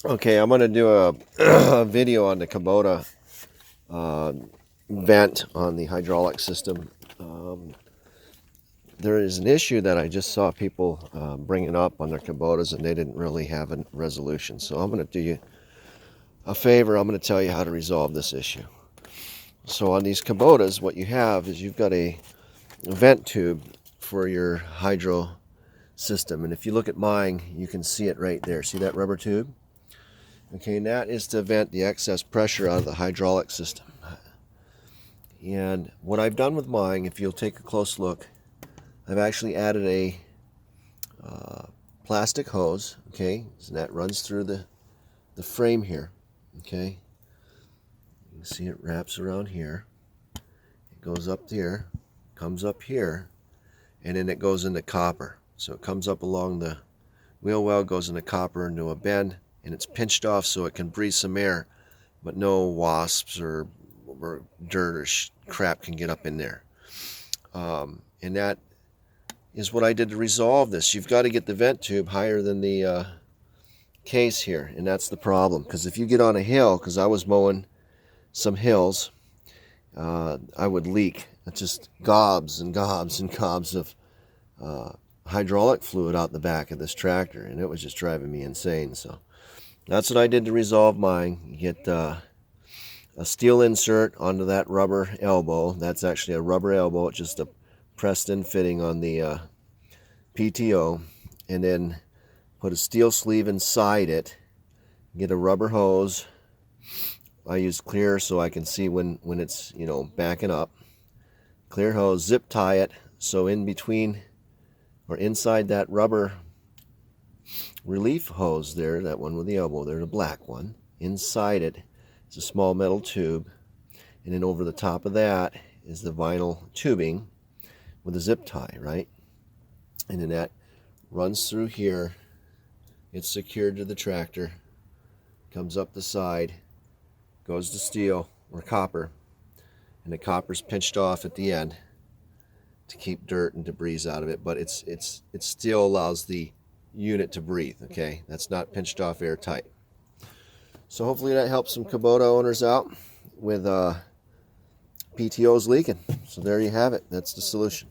Okay, I'm going to do a video on the Kubota vent on the hydraulic system. There is an issue that I just saw people bringing up on their Kubotas, and they didn't really have a resolution. So I'm going to do you a favor. I'm going to tell you how to resolve this issue. So on these Kubotas, what you have is you've got a vent tube for your hydro system. And if you look at mine, you can see it right there. See that rubber tube? Okay, and that is to vent the excess pressure out of the hydraulic system. And what I've done with mine, if you'll take a close look, I've actually added a plastic hose, okay, so that runs through the frame here, okay. You can see it wraps around here. It goes up there, comes up here, and then it goes into copper. So it comes up along the wheel well, goes into copper into a bend, and it's pinched off so it can breathe some air, but no wasps or dirt or crap can get up in there. And that is what I did to resolve this. You've got to get the vent tube higher than the case here, and that's the problem. Because if you get on a hill, because I was mowing some hills, I would leak. It's just gobs and gobs and gobs of hydraulic fluid out the back of this tractor, and it was just driving me insane. So that's what I did to resolve mine. You get a steel insert onto that rubber elbow. That's actually a rubber elbow. It's just a pressed in fitting on the PTO, and then put a steel sleeve inside it. Get a rubber hose. I use clear so I can see when it's, you know, backing up. Clear hose, zip tie it so in between or inside that rubber relief hose there, that one with the elbow there, the black one, inside it is a small metal tube, and then over the top of that is the vinyl tubing with a zip tie, right? And then that runs through here. It's secured to the tractor, comes up the side, goes to steel or copper, and the copper's pinched off at the end to keep dirt and debris out of it, but it still allows the unit to breathe, okay? That's not pinched off airtight. So hopefully that helps some Kubota owners out with PTOs leaking. So there you have it. That's the solution.